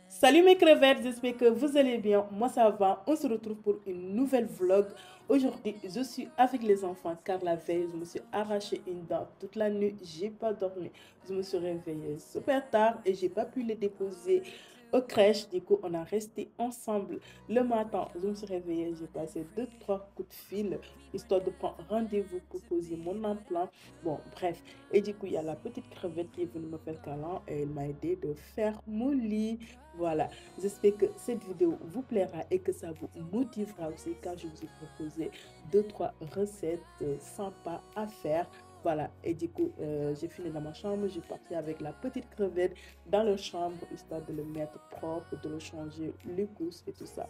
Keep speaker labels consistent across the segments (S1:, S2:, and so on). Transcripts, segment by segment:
S1: Salut mes crevettes, j'espère que vous allez bien. Moi ça va, on se retrouve pour une nouvelle vlog. Aujourd'hui, je suis avec les enfants car la veille, je me suis arraché une dent. Toute la nuit, j'ai pas dormi. Je me suis réveillée super tard et j'ai pas pu les déposer au crèche. Du coup, on a resté ensemble. Le matin, je me suis réveillée, j'ai passé 2-3 coups de fil histoire de prendre rendez-vous pour poser mon implant. Bon, bref. Et du coup, il y a la petite crevette qui est venue me faire câlin et elle m'a aidé de faire mon lit. Voilà, j'espère que cette vidéo vous plaira et que ça vous motivera aussi car je vous ai proposé 2-3 recettes sympas à faire. Voilà, et du coup, j'ai fini dans ma chambre, j'ai parti avec la petite crevette dans la chambre histoire de le mettre propre, de le changer les couches et tout ça.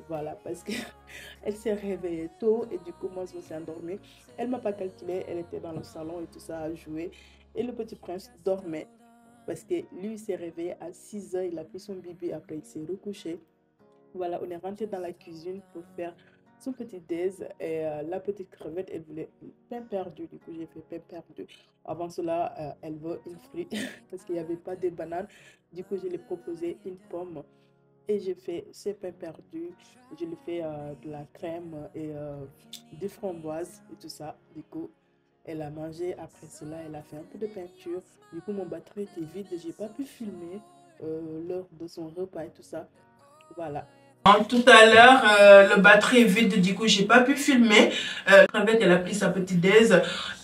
S1: Voilà, parce qu'elle s'est réveillée tôt et du coup, moi, je me suis endormie. Elle ne m'a pas calculé, elle était dans le salon et tout ça à jouer. Et le petit prince dormait. Parce que lui, il s'est réveillé à 6 heures, il a pris son bébé, après il s'est recouché. Voilà, on est rentré dans la cuisine pour faire son petit déj. Et la petite crevette, elle voulait pain perdu. Du coup, j'ai fait pain perdu. Avant cela, elle veut une frite parce qu'il n'y avait pas de bananes. Du coup, je lui ai proposé une pomme. Et j'ai fait ses pains perdus. Je lui ai fait de la crème et des framboises et tout ça. Du coup, elle a mangé. Après cela, elle a fait un peu de peinture. Du coup, mon batterie était vide. J'ai pas pu filmer l'heure de son repas et tout ça. Voilà. Tout à l'heure, le batterie est vide. Du coup, j'ai pas pu filmer. La crevette, elle a pris sa petite déj.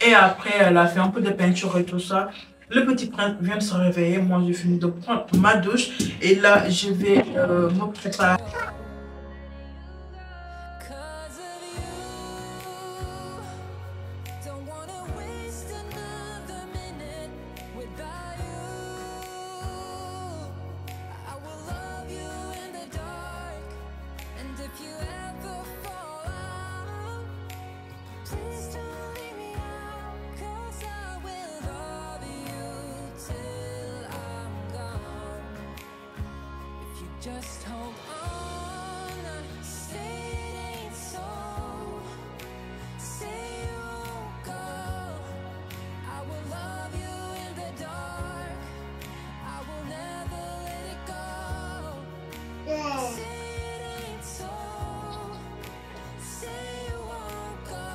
S1: Et après, elle a fait un peu de peinture et tout ça. Le petit prince vient de se réveiller. Moi, j'ai fini de prendre ma douche. Et là, je vais me préparer.
S2: Just hold on, say it ain't so, say you won't go. I will love you in the dark, I will never let it go. Say it ain't so, say you won't go.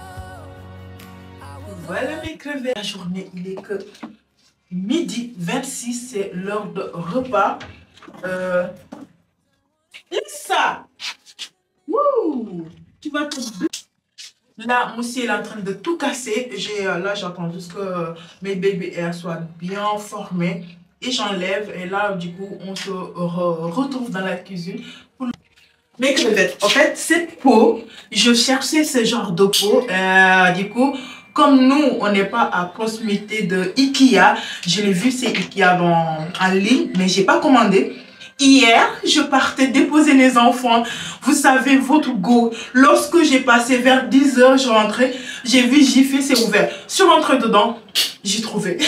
S1: Voilà mes crevettes. La journée, il est que midi 26, c'est l'heure de repas. Laisse ça. Wouh, tu vas te... Là, Moussi est en train de tout casser. Là, j'attends juste que mes bébés soient bien formés. Et j'enlève. Et là, du coup, on se retrouve dans la cuisine. Mes crevettes. En fait, cette peau, je cherchais ce genre de peau. Du coup, comme nous, on n'est pas à proximité de Ikea, je l'ai vu, c'est Ikea en ligne, mais j'ai pas commandé. Hier, je partais déposer les enfants. Vous savez, votre go. Lorsque j'ai passé vers 10 heures, je rentrais, j'ai vu Jiffy, c'est ouvert. Je suis rentrée dedans, j'ai trouvé.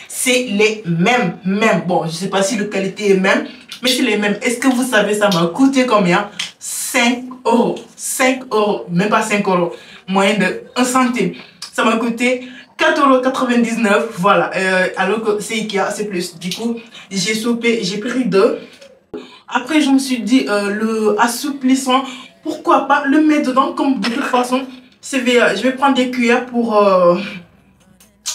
S1: C'est les mêmes. Bon, je sais pas si la qualité est même, mais c'est les mêmes. Est-ce que vous savez, ça m'a coûté combien? 5 euros. 5 euros, même pas 5 euros. Moyen de 1 centime. Ça m'a coûté 4,99 €, voilà, alors que c'est Ikea, c'est plus. Du coup, j'ai soupé, j'ai pris 2. Après, je me suis dit, le assouplissant, pourquoi pas le mettre dedans, comme de toute façon, je vais prendre des cuillères pour...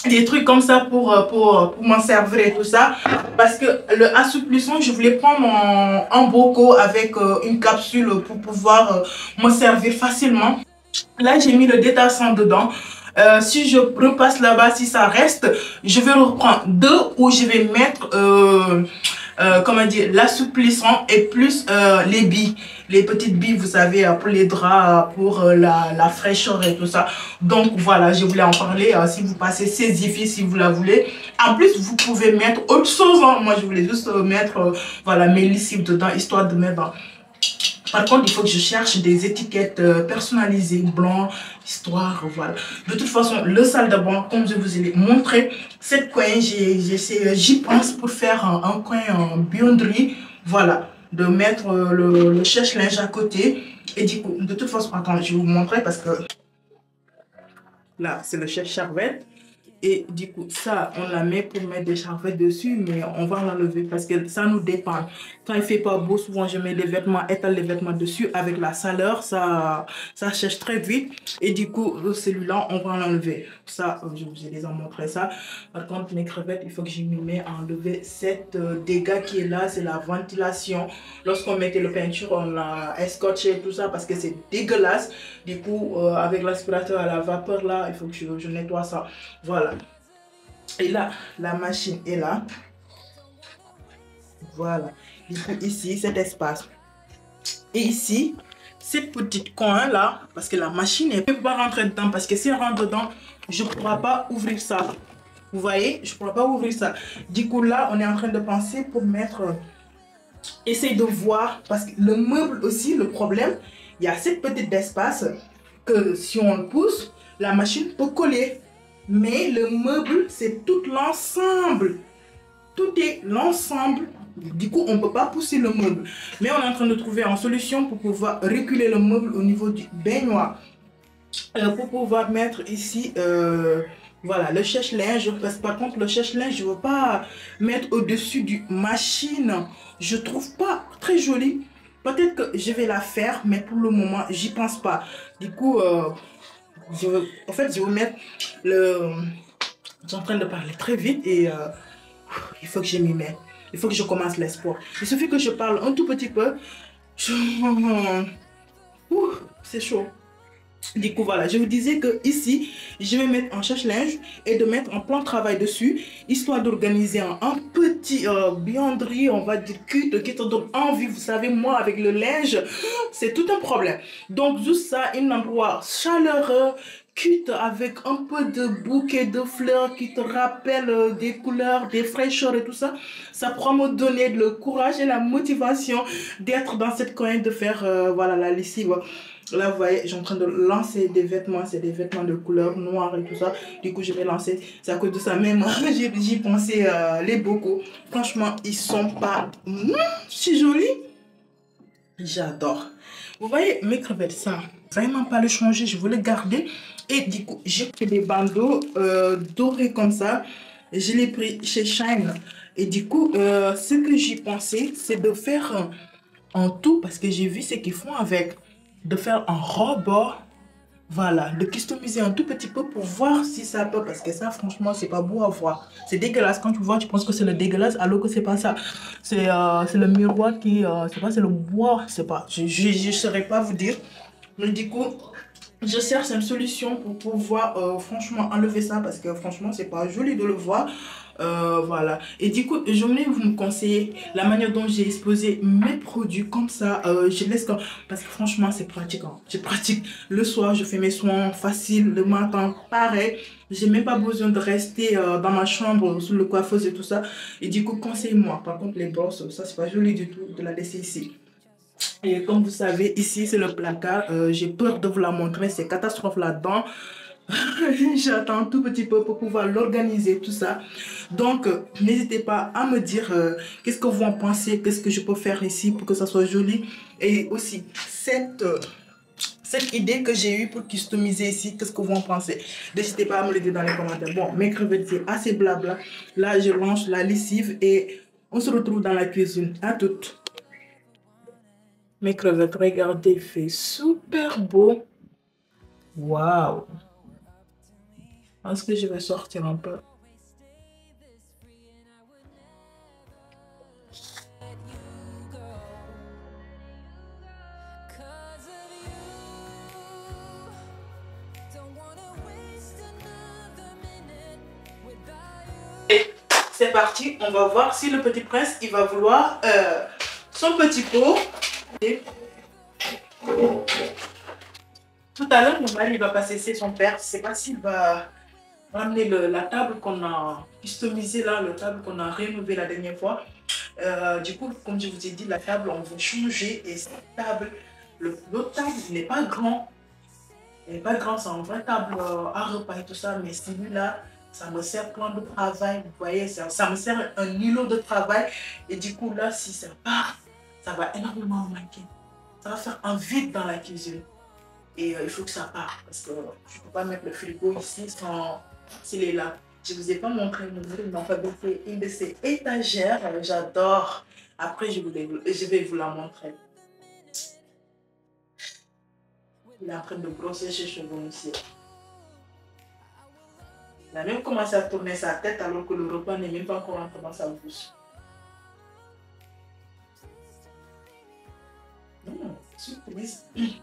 S1: des trucs comme ça pour m'en servir et tout ça. Parce que le assouplissant, je voulais prendre en boco avec une capsule pour pouvoir me servir facilement. Là, j'ai mis le détassant dedans. Si je repasse là-bas, si ça reste, je vais reprendre 2 où je vais mettre comment dire, l'assouplissant et plus les billes, les petites billes, vous savez, pour les draps, pour la fraîcheur et tout ça. Donc voilà, je voulais en parler. Si vous passez ces Jiffy, si vous la voulez. En plus, vous pouvez mettre autre chose, hein. Moi, je voulais juste mettre voilà, mes lessives dedans, histoire de mettre... Par contre, il faut que je cherche des étiquettes personnalisées, blanc, histoire, voilà. De toute façon, le salle de bain, comme je vous ai montré, cette coin, j'y pense pour faire un coin en buanderie, voilà. De mettre le sèche-linge à côté. Et du coup, de toute façon, attends, je vais vous montrer parce que là, c'est le sèche-serviette. Et du coup, ça, on la met pour mettre des charvettes dessus, mais on va l'enlever parce que ça nous dépend. Quand il fait pas beau, souvent je mets les vêtements, étale les vêtements dessus. Avec la chaleur, ça sèche très vite. Et du coup, celui-là, on va l'enlever. Ça, je vous ai déjà montré ça. Par contre, mes crevettes, il faut que je m'y mette à enlever cette dégât qui est là, c'est la ventilation. Lorsqu'on mettait le peinture, on l'a escorché tout ça parce que c'est dégueulasse. Du coup, avec l'aspirateur à la vapeur là, il faut que je nettoie ça. Voilà. Et là, la machine est là. Voilà. Du coup, ici, cet espace. Et ici, cette petite coin là, parce que la machine, elle ne peut pas rentrer dedans. Parce que si elle rentre dedans, je ne pourrai pas ouvrir ça. Vous voyez, je ne pourrai pas ouvrir ça. Du coup, là, on est en train de penser pour mettre... essaye de voir, parce que le meuble aussi, le problème, il y a cette petite espace que si on le pousse, la machine peut coller. Mais le meuble, c'est tout l'ensemble. Tout est l'ensemble. Du coup, on ne peut pas pousser le meuble. Mais on est en train de trouver une solution pour pouvoir reculer le meuble au niveau du baignoire. Pour pouvoir mettre ici, voilà, le sèche-linge. Parce que par contre, le sèche-linge, je ne veux pas mettre au-dessus du machine. Je ne trouve pas très joli. Peut-être que je vais la faire, mais pour le moment, j'y pense pas. Du coup, en fait, je vais mettre le... Je suis en train de parler très vite et il faut que je m'y mette. Il faut que je commence l'espoir. Il suffit que je parle un tout petit peu. C'est chaud. Du coup, voilà, je vous disais que ici, je vais mettre un sèche-linge et de mettre un plan de travail dessus, histoire d'organiser un petit buanderie, on va dire culte, qui te donne envie. Vous savez, moi, avec le linge, c'est tout un problème. Donc, juste ça, un endroit chaleureux, culte, avec un peu de bouquet de fleurs qui te rappellent des couleurs, des fraîcheurs et tout ça. Ça pourra me donner le courage et la motivation d'être dans cette coin, de faire, voilà, la lessive. Là, vous voyez, je suis en train de lancer des vêtements. C'est des vêtements de couleur noire et tout ça. Du coup, je vais lancer. C'est à cause de ça même. J'y pensais, les bocaux. Franchement, ils sont pas si jolis. J'adore. Vous voyez, mes crevettes, ça, vraiment pas le changer. Je voulais garder. Et du coup, j'ai pris des bandeaux dorés comme ça. Je l'ai pris chez Shine. Et du coup, ce que j'y pensais, c'est de faire en tout. Parce que j'ai vu ce qu'ils font avec. De faire un rebord, voilà, de customiser un tout petit peu pour voir si ça peut, parce que ça franchement c'est pas beau à voir, c'est dégueulasse. Quand tu vois, tu penses que c'est le dégueulasse alors que c'est pas ça, c'est le miroir qui c'est pas, c'est le bois, c'est pas, je saurais pas vous dire. Mais du coup, je cherche une solution pour pouvoir franchement enlever ça, parce que franchement c'est pas joli de le voir. Voilà. Et du coup, je voulais vous me conseiller la manière dont j'ai exposé mes produits comme ça. Je laisse comme... Parce que franchement, c'est pratique. Hein. C'est pratique. Le soir, je fais mes soins faciles. Le matin, pareil. J'ai même pas besoin de rester dans ma chambre sous le coiffeuse et tout ça. Et du coup, conseille-moi. Par contre, les brosses, ça, c'est pas joli du tout de la laisser ici. Et comme vous savez, ici, c'est le placard. J'ai peur de vous la montrer. C'est catastrophe là-dedans. J'attends un tout petit peu pour pouvoir l'organiser, tout ça. Donc, n'hésitez pas à me dire qu'est-ce que vous en pensez, qu'est-ce que je peux faire ici pour que ça soit joli. Et aussi, cette idée que j'ai eue pour customiser ici, qu'est-ce que vous en pensez? N'hésitez pas à me le dire dans les commentaires. Bon, mes crevettes, c'est assez blabla. Là, je lance la lessive et on se retrouve dans la cuisine. À toutes. Mes crevettes, regardez, il fait super beau. Waouh! Est-ce que je vais sortir un peu?
S2: Cause of you, don't wanna waste another minute without you.
S1: Et c'est parti, on va voir si le petit prince il va vouloir son petit pot. Et tout à l'heure, mon mari il va passer chez son père. Je ne sais pas s'il va ramener la table qu'on a customisée là, la table qu'on a rénovée la dernière fois. Du coup, comme je vous ai dit, la table, on veut changer. Et cette table, l'autre table, il n'est pas grand. Il n'est pas grand, c'est une vraie table à repas et tout ça. Mais celui-là, ça me sert plein de travail. Vous voyez, ça me sert un îlot de travail. Et du coup, là, si ça part, ça va énormément manquer. Ça va faire un vide dans la cuisine. Et il faut que ça parte. Parce que je ne peux pas mettre le frigo ici sans s'il est là. Je vous ai pas montré mon mur, il m'a fabriqué une de ces étagères. J'adore. Après, je vais vous la montrer. Il est en train de brosser ses cheveux aussi. Il a même commencé à tourner sa tête alors que le repas n'est même pas encore entré dans sa bouche. Surprise. Il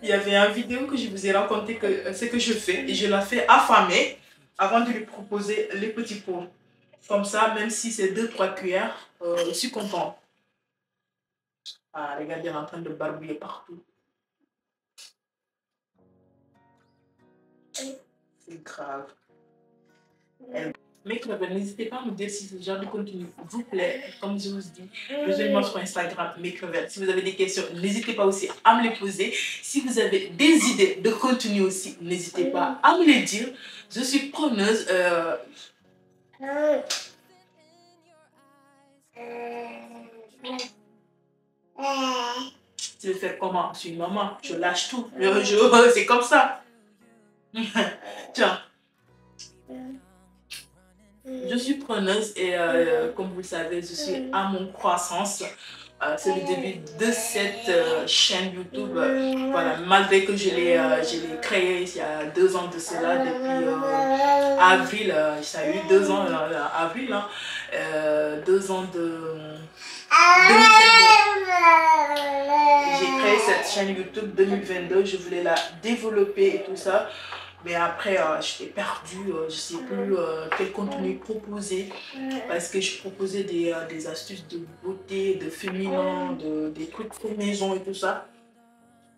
S1: y avait une vidéo que je vous ai raconté que ce que je fais et je la fais affamée avant de lui proposer les petits pots. Comme ça, même si c'est 2-3 cuillères, je suis contente. Ah, regardez, elle est en train de barbouiller partout. C'est grave. Mes crevets, n'hésitez pas à me dire si ce genre de contenu vous plaît. Comme je vous dis, rejoignez-moi sur Instagram, mes crevettes. Si vous avez des questions, n'hésitez pas aussi à me les poser. Si vous avez des idées de contenu aussi, n'hésitez pas à me les dire. Je suis preneuse. Tu veux faire comment? Je suis une maman, je lâche tout. C'est comme ça. Tiens. Je suis preneuse et comme vous le savez, je suis à mon croissance. C'est le début de cette chaîne YouTube. Voilà, malgré que je l'ai créée il y a 2 ans de cela, depuis avril. Ça a eu 2 ans, avril, hein, 2 ans de 2022. J'ai créé cette chaîne YouTube 2022. Je voulais la développer et tout ça. Mais après, j'étais perdue, je ne sais plus quel contenu proposer parce que je proposais des astuces de beauté, de féminin, des trucs pour maison et tout ça.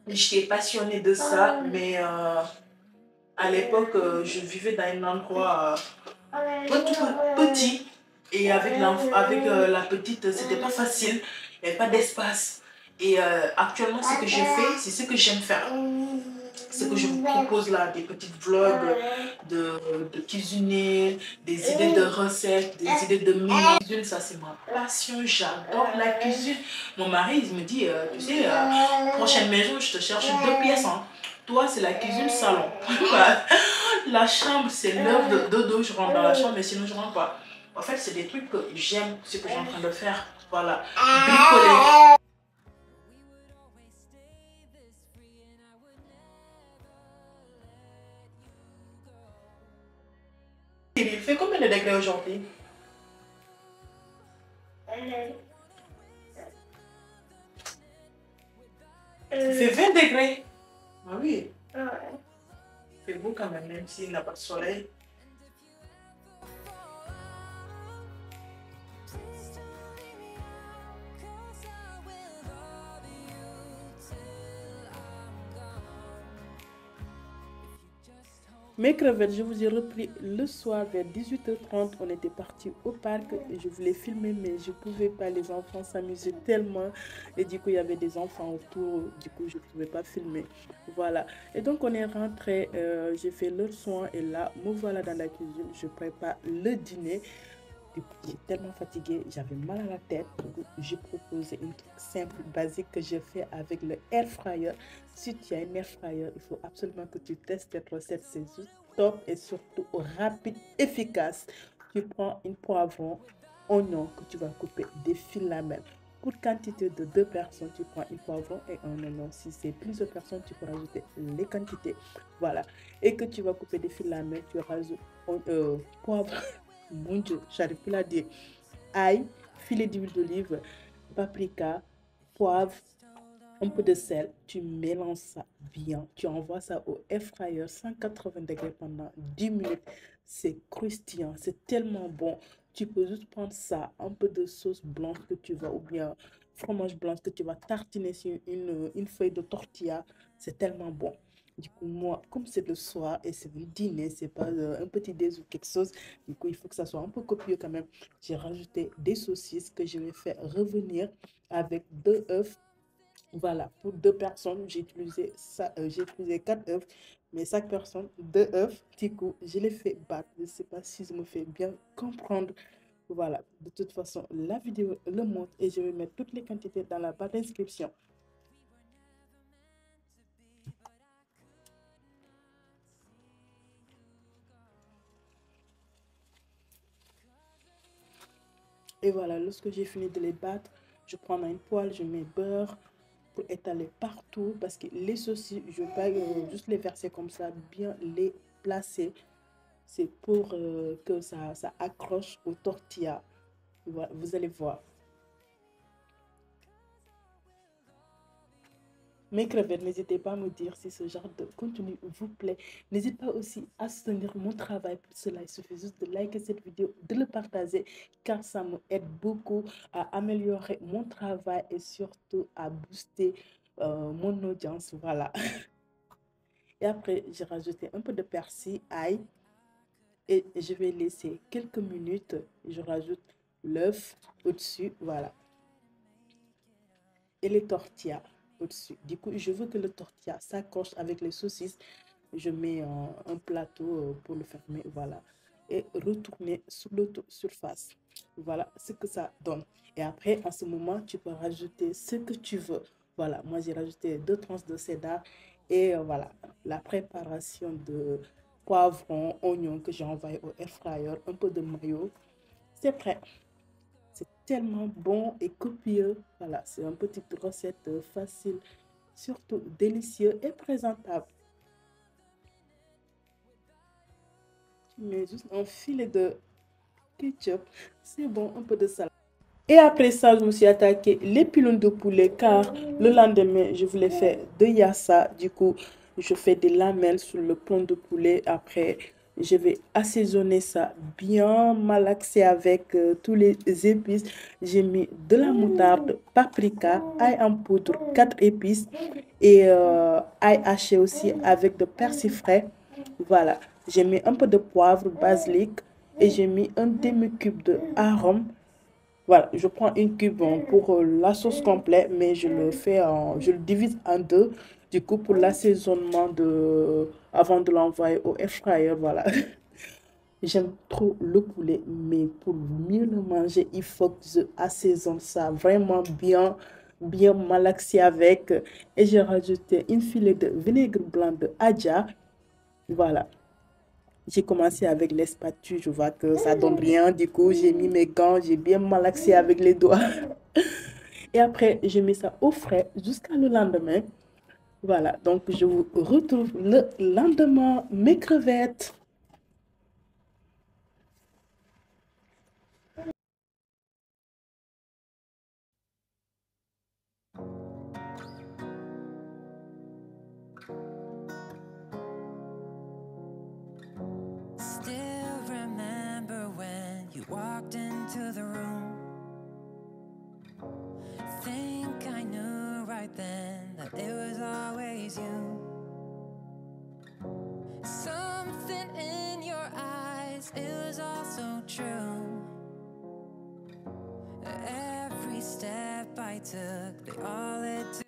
S1: J'étais passionnée de ça, mais à l'époque, je vivais dans un endroit petit et avec la petite, c'était pas facile, il n'y avait pas d'espace. Et actuellement, ce que je fais, c'est ce que j'aime faire. Ce que je vous propose là, des petits vlogs de cuisiner, des idées de recettes, des idées de cuisine, ça c'est ma passion, j'adore la cuisine. Mon mari il me dit, tu sais, prochaine maison, je te cherche 2 pièces. Hein. Toi, c'est la cuisine salon. La chambre, c'est l'heure de dodo, je rentre dans la chambre, mais sinon je rentre pas. En fait, c'est des trucs que j'aime, ce que je suis en train de faire. Voilà, bricoler. Il fait combien de degrés aujourd'hui? Il fait 20 degrés. Ah oui. Il fait beau quand même s'il n'a pas de soleil. Mes crevettes, je vous ai repris le soir vers 18h30. On était parti au parc et je voulais filmer, mais je ne pouvais pas. Les enfants s'amusaient tellement. Et du coup, il y avait des enfants autour. Du coup, je ne pouvais pas filmer. Voilà. Et donc, on est rentré. J'ai fait le soin et là, me voilà dans la cuisine. Je prépare le dîner. J'étais tellement fatiguée, j'avais mal à la tête. J'ai proposé un truc simple, basique que je fais avec le air fryer. Si tu as un air fryer, il faut absolument que tu testes cette recette. C'est juste top et surtout rapide, efficace. Tu prends un poivron, oignon que tu vas couper des fines lamelles. Pour quantité de 2 personnes, tu prends un poivron et un oignon. Si c'est plusieurs personnes, tu peux rajouter les quantités. Voilà. Et que tu vas couper des fines lamelles, tu rajoutes poivron. Mon Dieu, j'arrive plus à dire. Ail, filet d'huile d'olive, paprika, poivre, un peu de sel. Tu mélanges ça bien. Tu envoies ça au air fryer 180 degrés pendant 10 minutes. C'est croustillant, c'est tellement bon. Tu peux juste prendre ça, un peu de sauce blanche que tu vas, ou bien fromage blanc que tu vas tartiner sur une feuille de tortilla. C'est tellement bon. Du coup, moi, comme c'est le soir et c'est le dîner, c'est pas un petit déj ou quelque chose, du coup, il faut que ça soit un peu copieux quand même. J'ai rajouté des saucisses que je vais faire revenir avec 2 œufs. Voilà, pour 2 personnes, j'ai utilisé 4 œufs, mais chaque personne, 2 œufs. Du coup, je les fais battre. Je ne sais pas si je me fais bien comprendre. Voilà, de toute façon, la vidéo le montre et je vais mettre toutes les quantités dans la barre d'inscription. Et voilà, lorsque j'ai fini de les battre, je prends une poêle, je mets beurre pour étaler partout parce que les saucisses, je ne vais pas juste les verser comme ça, bien les placer. C'est pour que ça accroche aux tortillas. Voilà, vous allez voir. Mes crevettes, n'hésitez pas à me dire si ce genre de contenu vous plaît. N'hésitez pas aussi à soutenir mon travail. Pour cela, il suffit juste de liker cette vidéo, de le partager, car ça me aide beaucoup à améliorer mon travail et surtout à booster mon audience. Voilà. Et après, j'ai rajouté un peu de persil, ail, et je vais laisser quelques minutes. Je rajoute l'œuf au-dessus. Voilà. Et les tortillas au-dessus. Du coup, je veux que le tortilla s'accroche avec les saucisses. Je mets un plateau pour le fermer, voilà. Et retourner sur l'autre surface. Voilà ce que ça donne. Et après, en ce moment, tu peux rajouter ce que tu veux. Voilà, moi j'ai rajouté 2 tranches de cheddar. Et voilà, la préparation de poivrons, oignons que j'ai envoyé au air fryer, un peu de mayo. C'est prêt. C'est tellement bon et copieux. Voilà, c'est une petite recette facile, surtout délicieux et présentable. Tu mets juste un filet de ketchup. C'est bon, un peu de salade. Et après ça, je me suis attaqué les pilons de poulet car le lendemain, je voulais faire de yassa. Du coup, je fais des lamelles sur le pilon de poulet. Après, je vais assaisonner ça bien malaxé avec tous les épices. J'ai mis de la moutarde, paprika, ail en poudre, 4 épices et ail haché aussi avec de persil frais. Voilà, j'ai mis un peu de poivre, basilic et j'ai mis un demi-cube de arôme. Voilà, je prends une cube pour la sauce complète, mais je le divise en deux. Du coup, pour l'assaisonnement avant de l'envoyer au air fryer, voilà. J'aime trop le poulet, mais pour mieux le manger, il faut que je assaisonne ça vraiment bien, bien malaxé avec. Et j'ai rajouté une filet de vinaigre blanc de Adja. Voilà. J'ai commencé avec les spatules, je vois que ça donne rien. Du coup, j'ai mis mes gants, j'ai bien malaxé avec les doigts. Et après, j'ai mis ça au frais jusqu'à le lendemain. Voilà, donc je vous retrouve le lendemain, mes crevettes.
S2: Still remember when you walked into the room. Think I knew right then that it was always you. Something in your eyes, it was all so true. Every step I took, they all led to.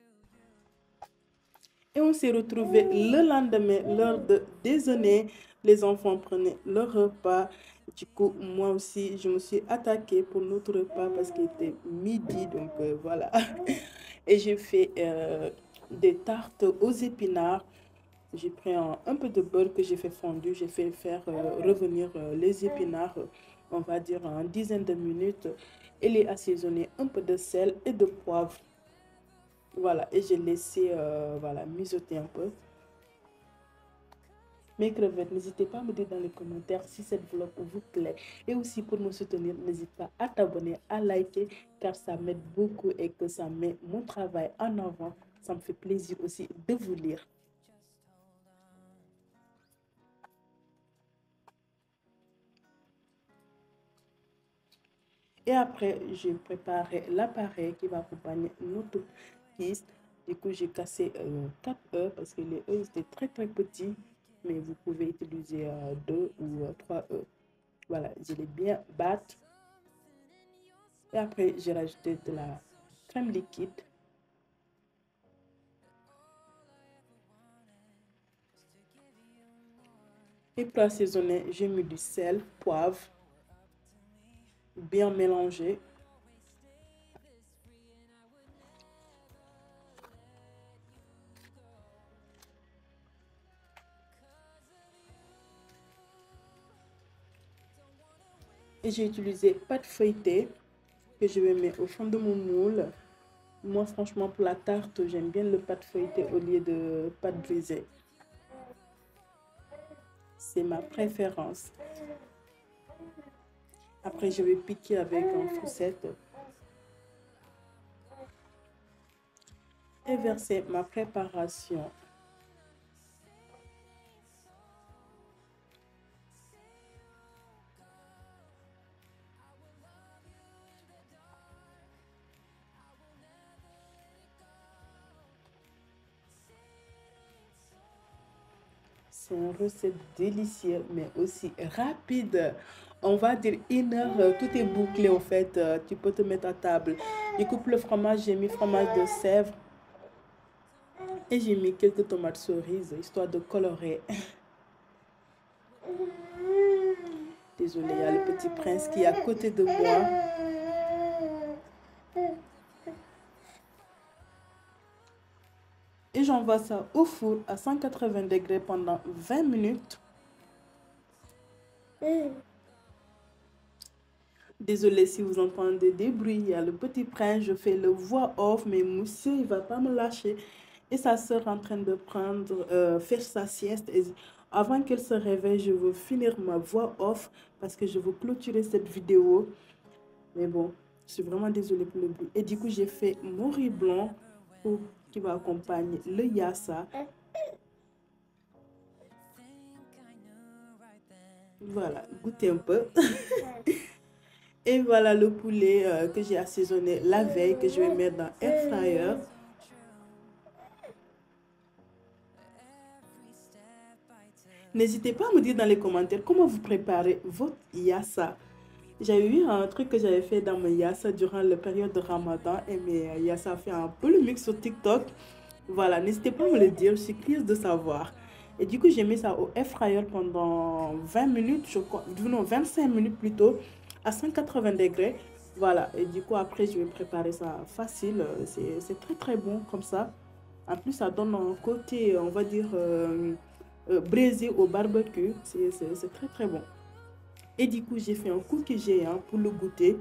S1: Et on s'est retrouvés le lendemain, l'heure de déjeuner. Les enfants prenaient leur repas. Du coup, moi aussi, je me suis attaquée pour notre repas parce qu'il était midi. Donc voilà. Et j'ai fait des tartes aux épinards. J'ai pris un peu de beurre que j'ai fait fondu. J'ai fait faire revenir les épinards, on va dire, en 10 de minutes. Et les assaisonner un peu de sel et de poivre. Voilà, et j'ai laissé voilà, mijoter un peu. Mes crevettes, n'hésitez pas à me dire dans les commentaires si cette vlog vous plaît. Et aussi pour me soutenir, n'hésite pas à t'abonner, à liker, car ça m'aide beaucoup et que ça met mon travail en avant. Ça me fait plaisir aussi de vous lire. Et après, j'ai préparé l'appareil qui va accompagner notre fils. Du coup, j'ai cassé 4 œufs parce que les œufs étaient très très petits. Mais vous pouvez utiliser 2 ou 3 œufs. Voilà, je l'ai bien battu. Et après, j'ai rajouté de la crème liquide. Et pour assaisonner, j'ai mis du sel, poivre, bien mélangé. Et j'ai utilisé pâte feuilletée que je vais mettre au fond de mon moule. Moi, franchement, pour la tarte, j'aime bien le pâte feuilletée au lieu de pâte brisée. C'est ma préférence. Après, je vais piquer avec une fourchette et verser ma préparation. C'est une recette délicieuse, mais aussi rapide. On va dire 1 heure, tout est bouclé en fait. Tu peux te mettre à table. Je coupe le fromage, j'ai mis fromage de Sèvres. Et j'ai mis quelques tomates cerises, histoire de colorer. Désolée, il y a le petit prince qui est à côté de moi. Et j'envoie ça au four à 180 degrés pendant 20 minutes. Désolée si vous entendez des bruits, il y a le petit prince, je fais le voix off, mais monsieur, il va pas me lâcher. Et sa soeur en train de faire sa sieste. Et avant qu'elle se réveille, je veux finir ma voix off parce que je veux clôturer cette vidéo. Mais bon, je suis vraiment désolée pour le bruit. Et du coup, j'ai fait mon riz blanc qui va accompagner le yassa. Voilà, goûtez un peu. Et voilà le poulet que j'ai assaisonné la veille, que je vais mettre dans air fryer. N'hésitez pas à me dire dans les commentaires comment vous préparez votre yassa. J'avais eu un truc que j'avais fait dans mes yassa durant la période de Ramadan et mes yassa a fait un peu le mix sur TikTok. Voilà, n'hésitez pas à me le dire, je suis curieuse de savoir. Et du coup, j'ai mis ça au air fryer pendant 20 minutes, je crois, non, 25 minutes plutôt, à 180 degrés. Voilà, et du coup, après, je vais préparer ça facile. C'est très très bon comme ça. En plus, ça donne un côté, on va dire, braisé au barbecue. C'est très très bon. Et du coup, j'ai fait un cookie géant pour le goûter.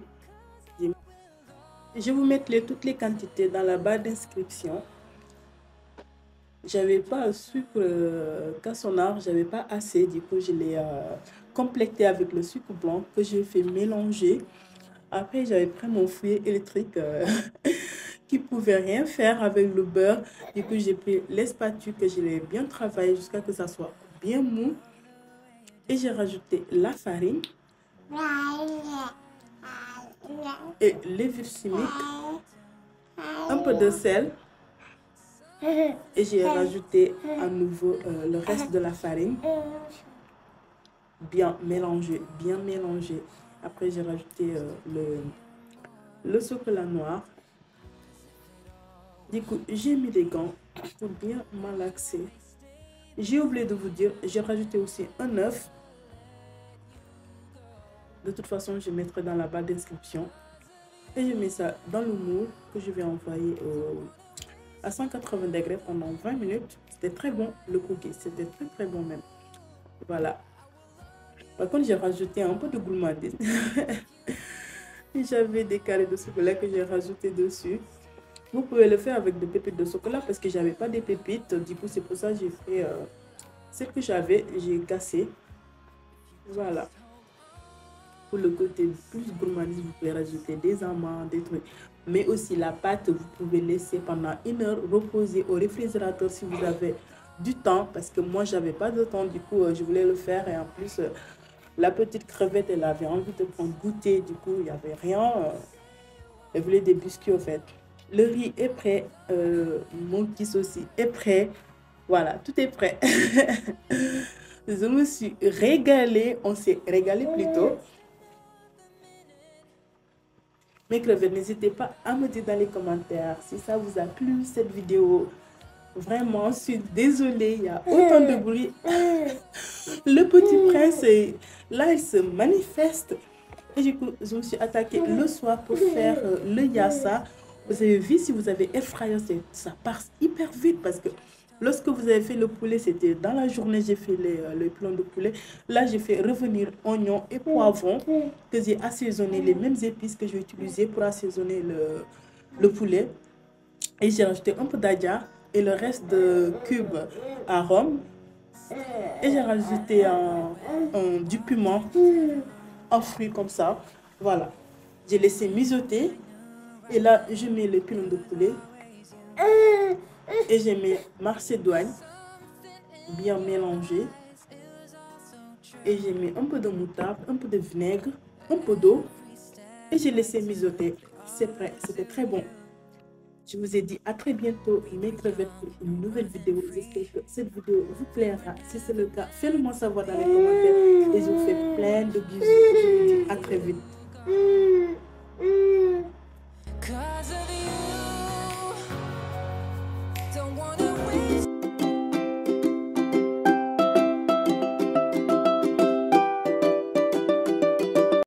S1: Je vous mettrai toutes les quantités dans la barre d'inscription. J'avais pas un sucre cassonard, j'avais pas assez. Du coup, je l'ai complété avec le sucre blanc que j'ai fait mélanger. Après, j'avais pris mon fouet électrique qui pouvait rien faire avec le beurre. Du coup, j'ai pris les spatules que je l'ai bien travaillé jusqu'à ce que ça soit bien mou. Et j'ai rajouté la farine et levure chimique, un peu de sel. Et j'ai rajouté à nouveau le reste de la farine. Bien mélangé, bien mélangé. Après, j'ai rajouté le chocolat noir. Du coup, j'ai mis des gants pour bien malaxer. J'ai oublié de vous dire, j'ai rajouté aussi un œuf. De toute façon, je mettrai dans la barre d'inscription. Et je mets ça dans le moule que je vais envoyer à 180 degrés pendant 20 minutes. C'était très bon le cookie, c'était très très bon même. Voilà. Par contre, j'ai rajouté un peu de gourmandise. J'avais des carrés de chocolat que j'ai rajouté dessus. Vous pouvez le faire avec des pépites de chocolat parce que j'avais pas des pépites. Du coup, c'est pour ça que j'ai fait ce que j'avais, j'ai cassé. Voilà. Pour le côté plus gourmandise, vous pouvez rajouter des amandes, des trucs. Mais aussi la pâte, vous pouvez laisser pendant 1 heure reposer au réfrigérateur si vous avez du temps. Parce que moi, j'avais pas de temps. Du coup, je voulais le faire. Et en plus, la petite crevette, elle avait envie de prendre goûter. Du coup, il n'y avait rien. Elle voulait des biscuits, en fait. Le riz est prêt. Mon kiss aussi est prêt. Voilà, tout est prêt. Je me suis régalée. On s'est régalé plutôt. Mes crevettes, n'hésitez pas à me dire dans les commentaires si ça vous a plu cette vidéo. Vraiment, je suis désolée, il y a autant de bruit. Le petit prince, là, il se manifeste. Et du coup, je me suis attaquée le soir pour faire le yassa. Vous avez vu, si vous avez air fryer, ça passe hyper vite parce que Lorsque vous avez fait le poulet, c'était dans la journée, j'ai fait les plans de poulet. Là, j'ai fait revenir oignons et poivrons que j'ai assaisonné, les mêmes épices que j'ai utilisées pour assaisonner le poulet. Et j'ai rajouté un peu d'adja et le reste de cubes à rhum. Et j'ai rajouté du piment en fruits comme ça. Voilà. J'ai laissé mijoter. Et là, je mets le pilon de poulet. Et je mets macédoine bien mélangé. Et j'ai mis un peu de moutarde, un peu de vinaigre, un peu d'eau. Et j'ai laissé mijoter. C'est prêt. C'était très bon. Je vous ai dit à très bientôt, mes crevettes, pour une nouvelle vidéo. J'espère que cette vidéo vous plaira. Si c'est le cas, faites-le moi savoir dans les commentaires. Et je vous fais plein de bisous. Je vous dis à très vite.